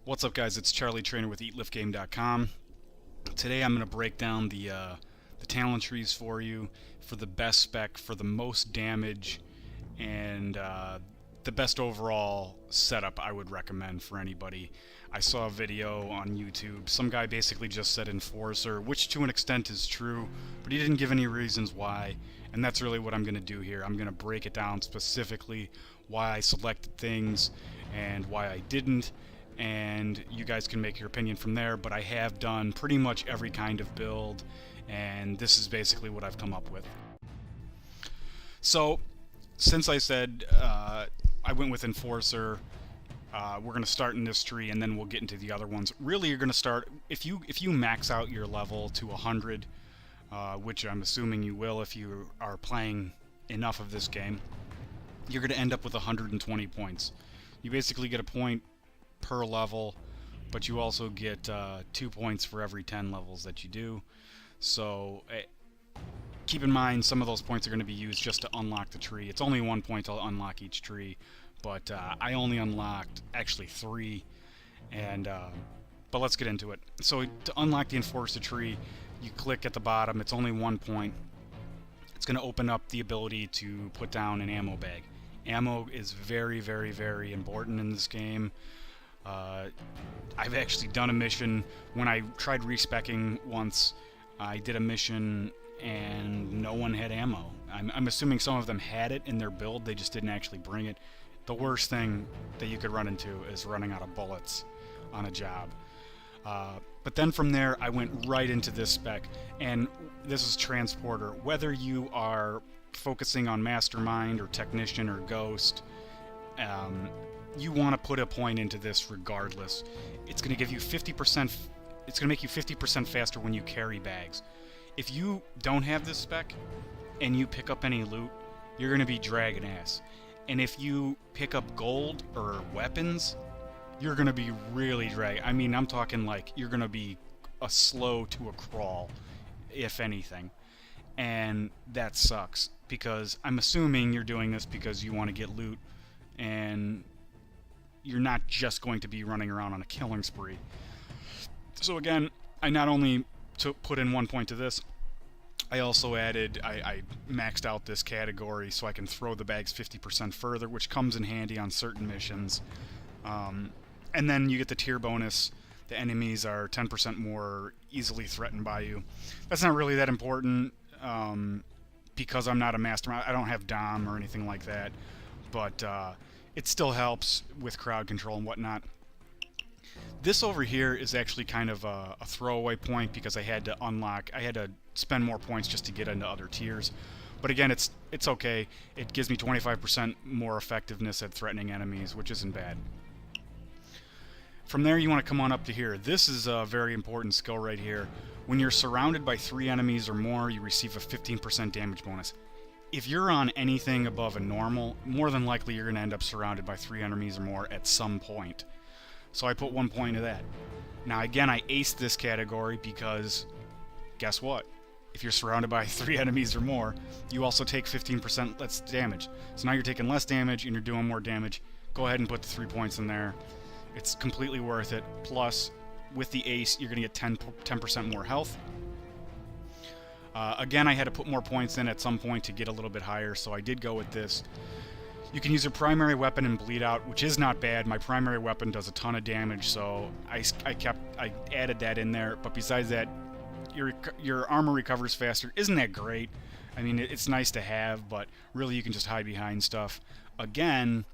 What's up, guys? It's Charlie Trainer with EatLiftGame.com. Today I'm going to break down the talent trees for you for the best spec, for the most damage, and the best overall setup I would recommend for anybody. I saw a video on YouTube. Some guy basically just said Enforcer, which to an extent is true, but he didn't give any reasons why, and that's really what I'm going to do here. I'm going to break it down specifically why I selected things and why I didn't, and you guys can make your opinion from there. But I have done pretty much every kind of build, and this is basically what I've come up with. So since I said I went with Enforcer, we're going to start in this tree and then we'll get into the other ones. Really, you're going to start, if you max out your level to 100, which I'm assuming you will if you are playing enough of this game, you're going to end up with 120 points. You basically get a point per level, but you also get 2 points for every 10 levels that you do. So keep in mind, some of those points are going to be used just to unlock the tree. It's only 1 point to unlock each tree, but I only unlocked actually 3. And but let's get into it. So to unlock the Enforcer tree, you click at the bottom. It's only 1 point. It's going to open up the ability to put down an ammo bag. Ammo is very, very, very important in this game. I've actually done a mission when I tried respecking once. I did a mission and no one had ammo. I'm assuming some of them had it in their build, they just didn't actually bring it. The worst thing that you could run into is running out of bullets on a job. But then from there I went right into this spec, and this is Transporter. Whether you are focusing on Mastermind or Technician or Ghost, you want to put a point into this regardless. It's going to give you 50%, it's going to make you 50% faster when you carry bags. If you don't have this spec and you pick up any loot, you're going to be dragging ass. And if you pick up gold or weapons, you're going to be really dragging. I mean, I'm talking like you're going to be a slow to a crawl, if anything. And that sucks, because I'm assuming you're doing this because you want to get loot, and you're not just going to be running around on a killing spree. So again, I not only put in 1 point to this, I also added, I maxed out this category so I can throw the bags 50% further, which comes in handy on certain missions. And then you get the tier bonus. The enemies are 10% more easily threatened by you. That's not really that important, because I'm not a mastermind. I don't have Dom or anything like that, but it still helps with crowd control and whatnot. This over here is actually kind of a throwaway point because I had to spend more points just to get into other tiers. But again, it's okay. It gives me 25% more effectiveness at threatening enemies, which isn't bad. From there, you want to come on up to here. This is a very important skill right here. When you're surrounded by 3 enemies or more, you receive a 15% damage bonus. If you're on anything above a normal, more than likely you're going to end up surrounded by 3 enemies or more at some point. So I put 1 point to that. Now again, I aced this category because, guess what? If you're surrounded by 3 enemies or more, you also take 15% less damage. So now you're taking less damage and you're doing more damage. Go ahead and put the 3 points in there. It's completely worth it. Plus, with the ace, you're going to get 10% more health. Again, I had to put more points in at some point to get a little bit higher, so I did go with this. You can use your primary weapon and bleed out, which is not bad. My primary weapon does a ton of damage, so I added that in there. But besides that, your armor recovers faster. Isn't that great? I mean, it's nice to have, but really you can just hide behind stuff. Again,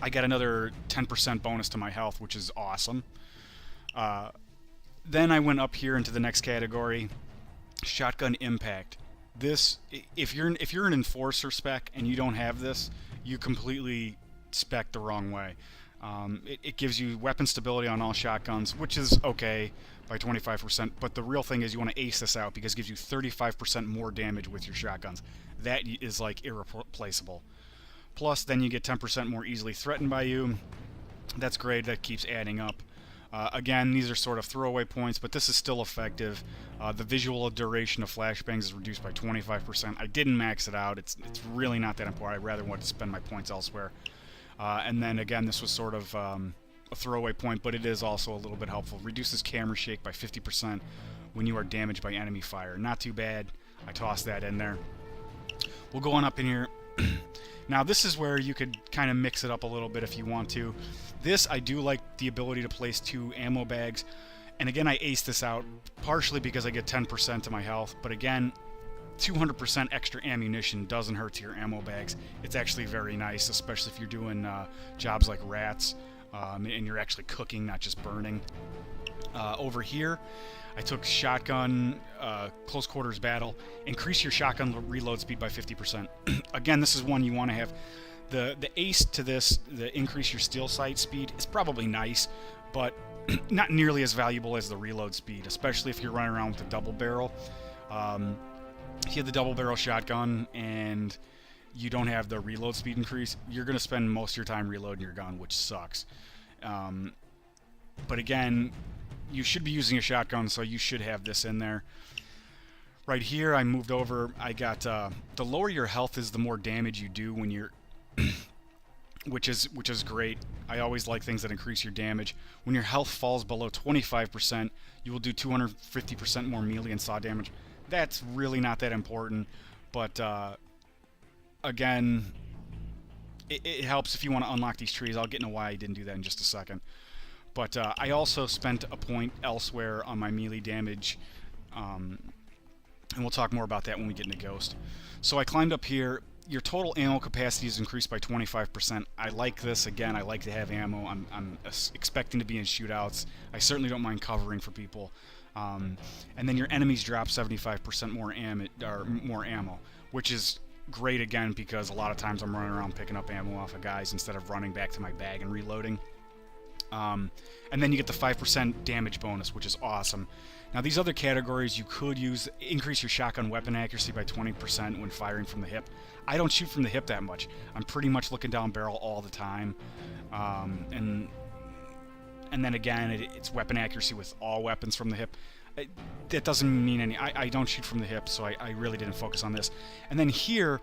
I got another 10% bonus to my health, which is awesome. Then I went up here into the next category, Shotgun Impact. This, if you're an Enforcer spec and you don't have this, you completely spec the wrong way. It gives you weapon stability on all shotguns, which is okay by 25%, but the real thing is you want to ace this out because it gives you 35% more damage with your shotguns. That is like irreplaceable. Plus, then you get 10% more easily threatened by you. That's great. That keeps adding up. Again, these are sort of throwaway points, but this is still effective. The visual duration of flashbangs is reduced by 25%. I didn't max it out. It's really not that important. I rather want to spend my points elsewhere. And then again, this was sort of a throwaway point, but it is also a little bit helpful. Reduces camera shake by 50% when you are damaged by enemy fire. Not too bad. I tossed that in there. We'll go on up in here. Now this is where you could kind of mix it up a little bit if you want to. This, I do like the ability to place 2 ammo bags. And again, I aced this out partially because I get 10% to my health. But again, 200% extra ammunition doesn't hurt to your ammo bags. It's actually very nice, especially if you're doing jobs like rats and you're actually cooking, not just burning. Over here, I took shotgun close quarters battle. Increase your shotgun reload speed by 50%. Again, this is one you want to have. The ace to this, the increase your steel sight speed, is probably nice, but not nearly as valuable as the reload speed, especially if you're running around with a double barrel. If you have the double barrel shotgun and you don't have the reload speed increase, you're going to spend most of your time reloading your gun, which sucks. But again, you should be using a shotgun, so you should have this in there. Right here, I moved over. I got the lower your health is, the more damage you do when you're, which is great. I always like things that increase your damage. When your health falls below 25%, you will do 250% more melee and saw damage. That's really not that important, but again, it helps if you want to unlock these trees. I'll get into why I didn't do that in just a second. But I also spent a point elsewhere on my melee damage, and we'll talk more about that when we get into Ghost. So I climbed up here. Your total ammo capacity is increased by 25%. I like this. Again, I like to have ammo. I'm expecting to be in shootouts. I certainly don't mind covering for people. And then your enemies drop 75% more ammo, which is great again because a lot of times I'm running around picking up ammo off of guys instead of running back to my bag and reloading. And then you get the 5% damage bonus, which is awesome. Now these other categories you could use. Increase your shotgun weapon accuracy by 20% when firing from the hip. I don't shoot from the hip that much. I'm pretty much looking down barrel all the time. And then again, it's weapon accuracy with all weapons from the hip. That doesn't mean any. I don't shoot from the hip, so I really didn't focus on this. And then here,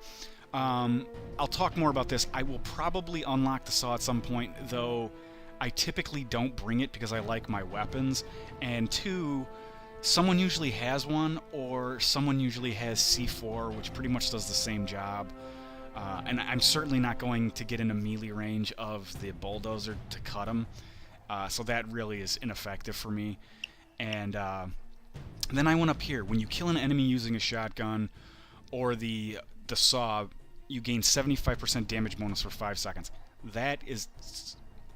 I'll talk more about this. I will probably unlock the saw at some point, though I typically don't bring it because I like my weapons. And 2, someone usually has one, or someone usually has C4, which pretty much does the same job. And I'm certainly not going to get into melee range of the bulldozer to cut them. So that really is ineffective for me. And then I went up here. When you kill an enemy using a shotgun or the saw, you gain 75% damage bonus for 5 seconds. That is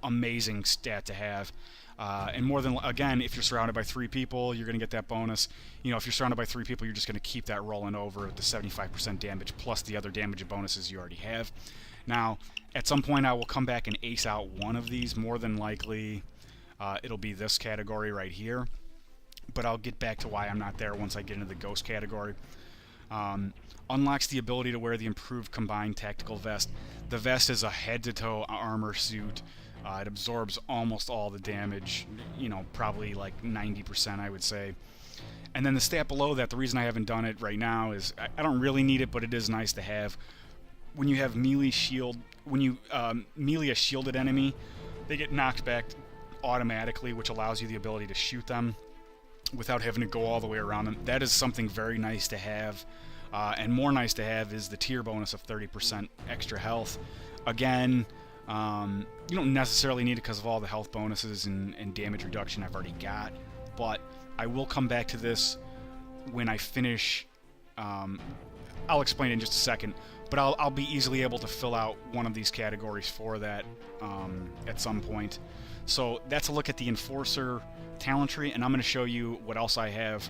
amazing stat to have. And more than, again, if you're surrounded by 3 people, you're going to get that bonus. You know, if you're surrounded by 3 people, you're just going to keep that rolling over the 75% damage plus the other damage bonuses you already have. Now, at some point, I will come back and ace out one of these. More than likely, it'll be this category right here. But I'll get back to why I'm not there once I get into the Ghost category. Unlocks the ability to wear the improved combined tactical vest. The vest is a head-to-toe armor suit. It absorbs almost all the damage, you know, probably like 90% I would say. And then the stat below that, the reason I haven't done it right now is I don't really need it, but it is nice to have. When you have melee shield, when you melee a shielded enemy, they get knocked back automatically, which allows you the ability to shoot them without having to go all the way around them. That is something very nice to have. And more nice to have is the tier bonus of 30% extra health. Again, you don't necessarily need it because of all the health bonuses and damage reduction I've already got, but I will come back to this when I finish. I'll explain it in just a second, but I'll be easily able to fill out one of these categories for that at some point. So that's a look at the Enforcer talent tree, and I'm going to show you what else I have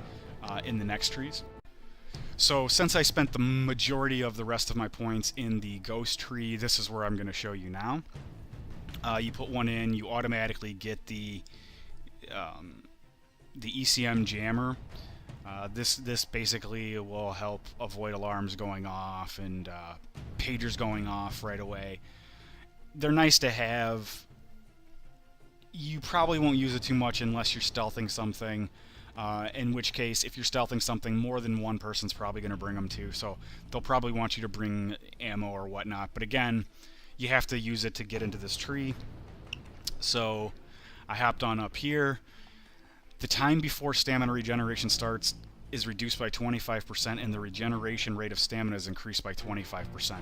in the next trees. So since I spent the majority of the rest of my points in the Ghost tree, this is where I'm going to show you now. You put one in, you automatically get the ECM jammer. This basically will help avoid alarms going off and pagers going off right away. They're nice to have. You probably won't use it too much unless you're stealthing something. In which case, if you're stealthing something, more than one person's probably going to bring them too. So they'll probably want you to bring ammo or whatnot. But again, you have to use it to get into this tree. So I hopped on up here. The time before stamina regeneration starts is reduced by 25%, and the regeneration rate of stamina is increased by 25%.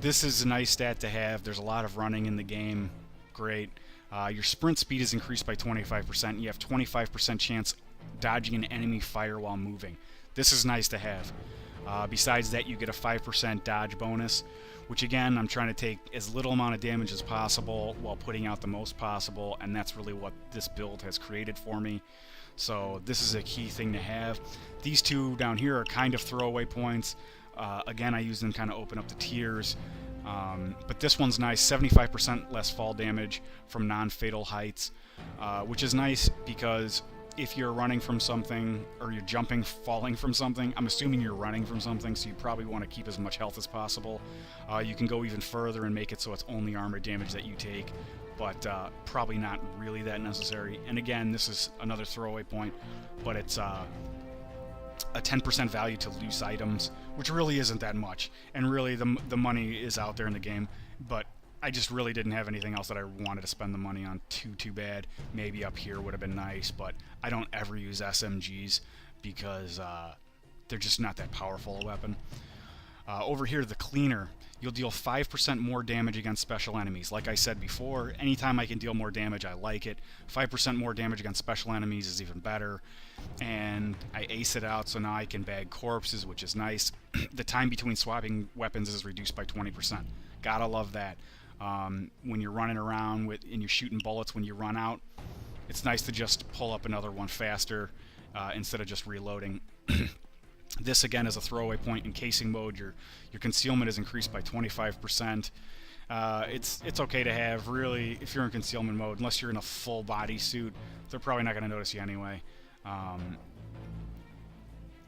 This is a nice stat to have. There's a lot of running in the game. Great. Your sprint speed is increased by 25%. You have 25% chance dodging an enemy fire while moving. This is nice to have. Besides that, you get a 5% dodge bonus, which again, I'm trying to take as little amount of damage as possible while putting out the most possible, and that's really what this build has created for me. So this is a key thing to have. These two down here are kind of throwaway points. Again, I use them to kind of open up the tiers. But this one's nice, 75% less fall damage from non-fatal heights, which is nice because if you're running from something, or you're jumping, falling from something, I'm assuming you're running from something, so you probably want to keep as much health as possible. You can go even further and make it so it's only armor damage that you take, but probably not really that necessary. And again, this is another throwaway point, but it's a 10% value to loose items, which really isn't that much. And really, the money is out there in the game, but I just really didn't have anything else that I wanted to spend the money on too bad. Maybe up here would have been nice, but I don't ever use SMGs because they're just not that powerful a weapon. Over here, the cleaner. You'll deal 5% more damage against special enemies. Like I said before, anytime I can deal more damage, I like it. 5% more damage against special enemies is even better. And I ace it out, so now I can bag corpses, which is nice. The time between swapping weapons is reduced by 20%. Gotta love that. When you're running around and you're shooting bullets when you run out, it's nice to just pull up another one faster instead of just reloading. This again is a throwaway point. In casing mode, your concealment is increased by 25%. It's okay to have, really, if you're in concealment mode, unless you're in a full body suit. They're probably not going to notice you anyway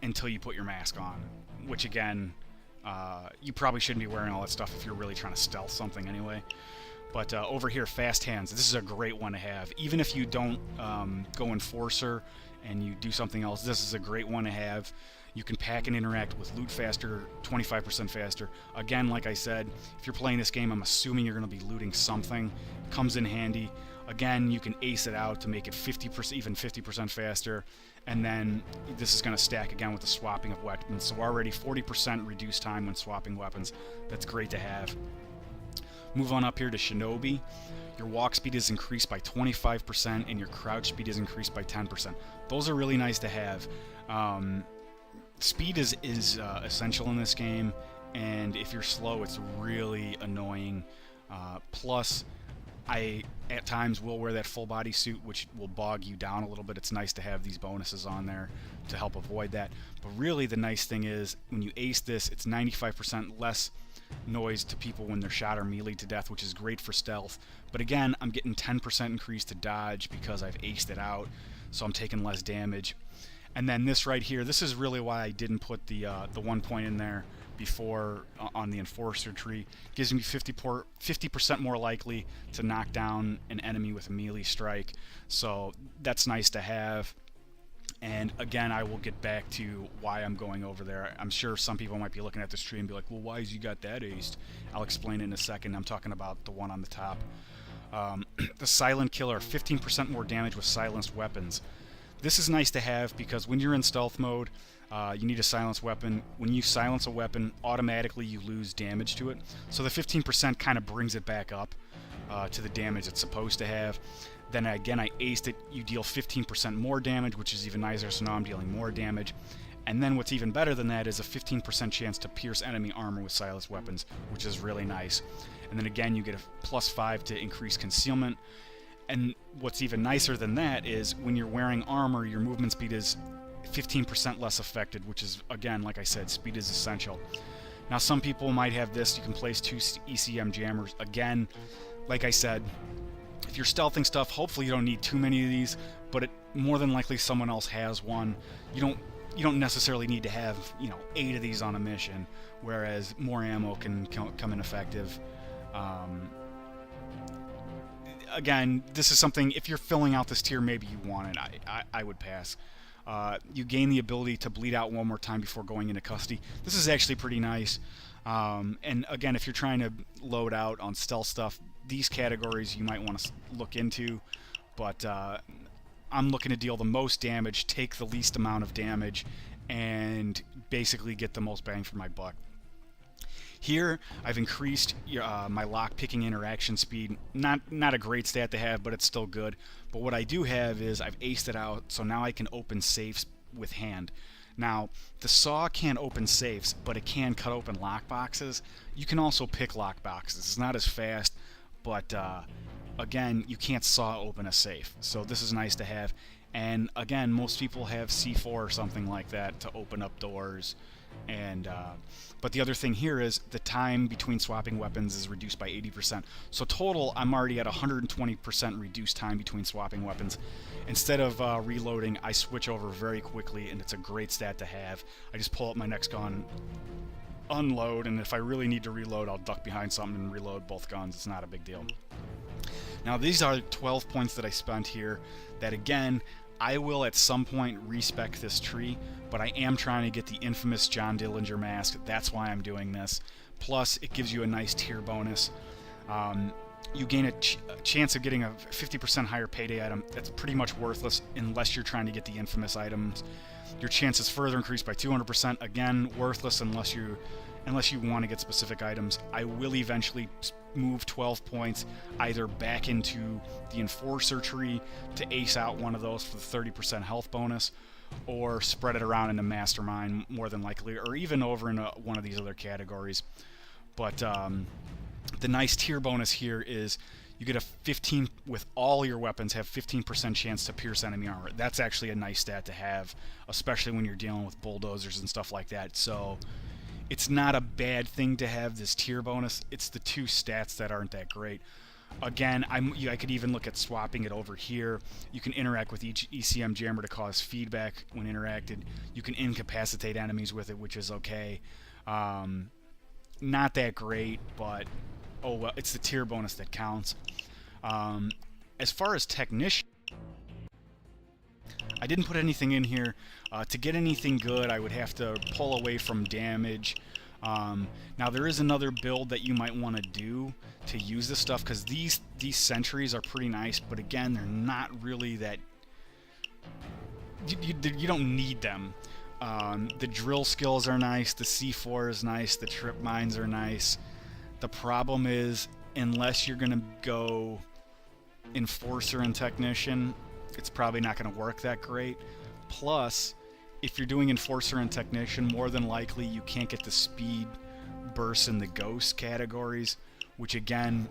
until you put your mask on, which again, you probably shouldn't be wearing all that stuff if you're really trying to stealth something anyway. But over here, fast hands. This is a great one to have. Even if you don't go Enforcer and you do something else, this is a great one to have. You can pack and interact with loot faster, 25% faster. Again, like I said, if you're playing this game, I'm assuming you're going to be looting something. Comes in handy. Again, you can ace it out to make it 50%, even 50% faster. And then this is going to stack again with the swapping of weapons. So already 40% reduced time when swapping weapons. That's great to have. Move on up here to Shinobi. Your walk speed is increased by 25% and your crouch speed is increased by 10%. Those are really nice to have. Speed is essential in this game, and if you're slow, it's really annoying. Plus, I at times will wear that full body suit, which will bog you down a little bit. It's nice to have these bonuses on there to help avoid that. But really, the nice thing is when you ace this, it's 95% less noise to people when they're shot or melee to death, which is great for stealth. But again, I'm getting 10% increase to dodge because I've aced it out, so I'm taking less damage. And then this right here, this is really why I didn't put the 1 point in there before on the Enforcer tree. Gives me 50% more likely to knock down an enemy with a melee strike. So that's nice to have. And again, I will get back to why I'm going over there. I'm sure some people might be looking at this tree and be like, well, why has you got that aced? I'll explain it in a second. I'm talking about the one on the top. The Silent Killer, 15% more damage with silenced weapons. This is nice to have because when you're in stealth mode, you need a silenced weapon. When you silence a weapon, automatically you lose damage to it. So the 15% kind of brings it back up to the damage it's supposed to have. Then again, I aced it. You deal 15% more damage, which is even nicer, so now I'm dealing more damage. And then what's even better than that is a 15% chance to pierce enemy armor with silenced weapons, which is really nice. And then again, you get a +5 to increase concealment. And what's even nicer than that is when you're wearing armor, your movement speed is 15% less affected, which is, again, like I said, speed is essential. Now, some people might have this. You can place 2 ECM jammers. Again, like I said, if you're stealthing stuff, hopefully you don't need too many of these, but more than likely someone else has one. You don't necessarily need to have, 8 of these on a mission, whereas more ammo can come in effective. Again, this is something, if you're filling out this tier, maybe you want it. I would pass. You gain the ability to bleed out one more time before going into custody. This is actually pretty nice. And again, if you're trying to load out on stealth stuff, these categories you might want to look into. but I'm looking to deal the most damage, take the least amount of damage, and basically get the most bang for my buck. Here, I've increased my lock-picking interaction speed. Not a great stat to have, but it's still good. But what I do have is I've aced it out, so now I can open safes with hand. Now, the saw can't open safes, but it can cut open lock boxes. You can also pick lock boxes. It's not as fast, but again, you can't saw open a safe. So this is nice to have. And again, most people have C4 or something like that to open up doors. And but the other thing here is the time between swapping weapons is reduced by 80%. So total, I'm already at 120% reduced time between swapping weapons. Instead of reloading, I switch over very quickly, and it's a great stat to have. I just pull up my next gun, unload, and if I really need to reload, I'll duck behind something and reload both guns. It's not a big deal. Now these are 12 points that I spent here that, again, I will at some point respec this tree, but I am trying to get the infamous John Dillinger mask. That's why I'm doing this. Plus, it gives you a nice tier bonus. You gain a chance of getting a 50% higher payday item. That's pretty much worthless unless you're trying to get the infamous items. Your chances further increased by 200%. Again, worthless unless you want to get specific items. I will eventually move 12 points either back into the Enforcer tree to ace out one of those for the 30% health bonus, or spread it around into Mastermind more than likely, or even over in one of these other categories. But the nice tier bonus here is you get a 15 with all your weapons have 15% chance to pierce enemy armor. That's actually a nice stat to have, especially when you're dealing with bulldozers and stuff like that. So it's not a bad thing to have this tier bonus. It's the two stats that aren't that great. Again, I could even look at swapping it over here. You can interact with each ECM jammer to cause feedback when interacted. You can incapacitate enemies with it, which is okay. Not that great, but oh well, it's the tier bonus that counts. As far as Technician, I didn't put anything in here. To get anything good, I would have to pull away from damage. Now there is another build that you might want to do to use this stuff, because these sentries are pretty nice, but again, they're not really that... You don't need them. The drill skills are nice, the C4 is nice, the trip mines are nice. The problem is, unless you're going to go Enforcer and Technician, it's probably not going to work that great. Plus, if you're doing Enforcer and Technician, more than likely you can't get the speed bursts in the Ghost categories, which again,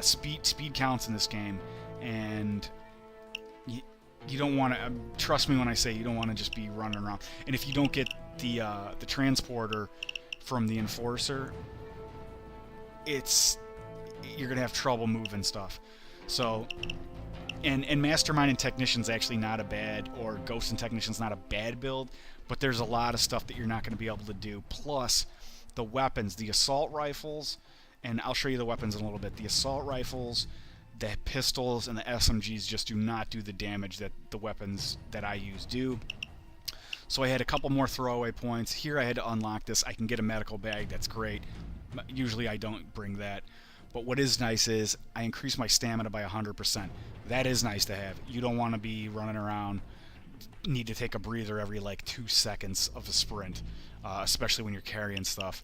speed counts in this game, and you don't want to, trust me when I say you don't want to just be running around. And if you don't get the transporter from the Enforcer, you're going to have trouble moving stuff. So, and Mastermind and Technician's actually not a bad, or Ghost and Technician's not a bad build, but there's a lot of stuff that you're not going to be able to do. Plus, the weapons, the assault rifles, and I'll show you the weapons in a little bit. The assault rifles, the pistols, and the SMGs just do not do the damage that the weapons that I use do. So I had a couple more throwaway points. Here I had to unlock this. I can get a medical bag. That's great. Usually I don't bring that. But what is nice is I increase my stamina by 100%. That is nice to have. You don't want to be running around, need to take a breather every like 2 seconds of a sprint, especially when you're carrying stuff.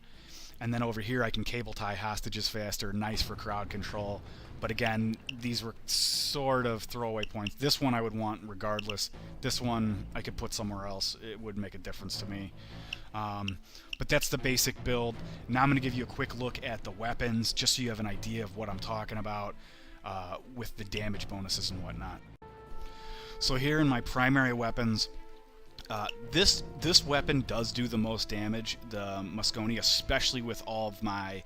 And then over here I can cable tie hostages faster, nice for crowd control. But again, these were sort of throwaway points. This one I would want regardless. This one I could put somewhere else. It would make a difference to me. But that's the basic build. Now I'm going to give you a quick look at the weapons, just so you have an idea of what I'm talking about with the damage bonuses and whatnot. So here in my primary weapons, this weapon does do the most damage, the Mosconi, especially with all of my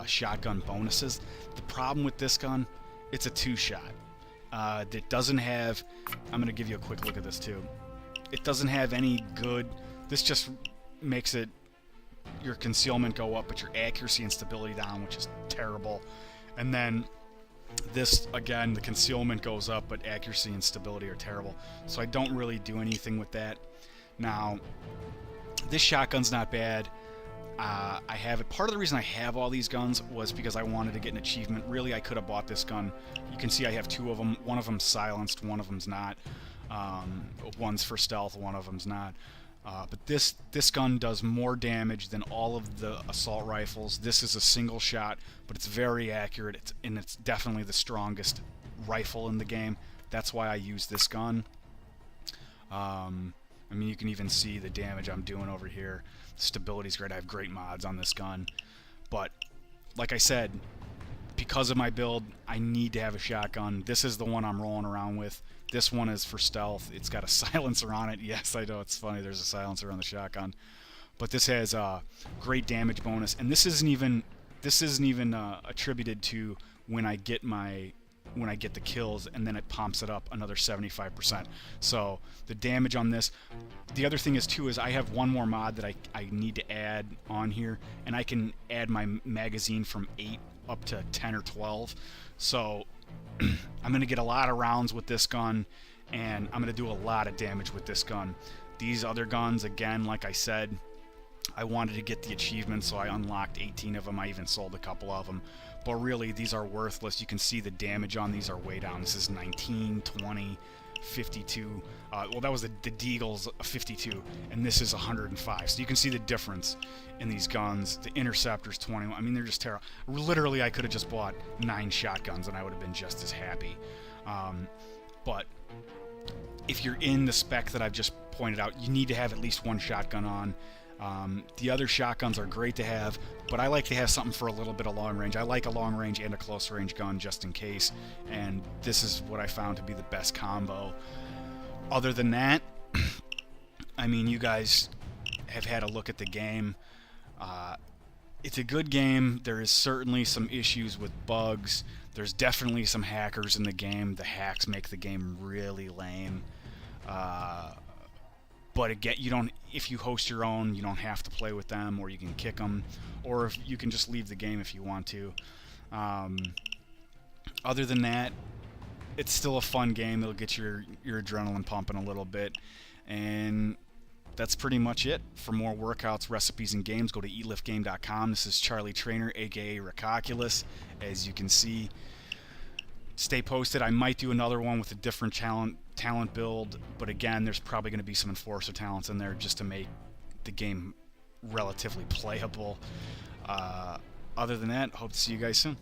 shotgun bonuses. The problem with this gun, it's a two-shot. It doesn't have... I'm going to give you a quick look at this too. It doesn't have any good... This just makes it your concealment go up, but your accuracy and stability down, which is terrible. And then this, again, the concealment goes up, but accuracy and stability are terrible. So I don't really do anything with that. Now, this shotgun's not bad. I have it. Part of the reason I have all these guns was because I wanted to get an achievement. Really, I could have bought this gun. You can see I have two of them. One of them's silenced, one of them's not. One's for stealth, one of them's not. But this gun does more damage than all of the assault rifles. This is a single shot, but it's very accurate, and it's definitely the strongest rifle in the game. That's why I use this gun. I mean, you can even see the damage I'm doing over here. The stability's great. I have great mods on this gun. But, like I said, because of my build, I need to have a shotgun. This is the one I'm rolling around with. This one is for stealth. It's got a silencer on it. Yes, I know, it's funny. There's a silencer on the shotgun. But this has a great damage bonus. And this isn't even attributed to when I get the kills, and then it pumps it up another 75%. So the damage on this. The other thing is too is I have one more mod that I need to add on here, and I can add my magazine from 8 up to 10 or 12. So I'm going to get a lot of rounds with this gun, and I'm going to do a lot of damage with this gun. These other guns, again, like I said, I wanted to get the achievement, so I unlocked 18 of them. I even sold a couple of them. But really, these are worthless. You can see the damage on these are way down. This is 19, 20, 52. Well, that was the Deagle's 52, and this is 105. So you can see the difference in these guns. The Interceptor's 20. I mean, they're just terrible. Literally, I could have just bought 9 shotguns, and I would have been just as happy. But if you're in the spec that I've just pointed out, you need to have at least one shotgun on. The other shotguns are great to have, but I like to have something for a little bit of long range. I like a long range and a close range gun just in case, and this is what I found to be the best combo. Other than that, I mean, you guys have had a look at the game. It's a good game. There is certainly some issues with bugs. There's definitely some hackers in the game. The hacks make the game really lame. But again, if you host your own, you don't have to play with them, or you can kick them, or if you can just leave the game if you want to. Other than that, it's still a fun game. It'll get your adrenaline pumping a little bit, and that's pretty much it. For more workouts, recipes, and games, go to eatliftgame.com. This is Charlie Trainer, aka Rickoculus. As you can see, stay posted. I might do another one with a different talent build, but again, there's probably going to be some enforcer talents in there just to make the game relatively playable. Other than that, hope to see you guys soon.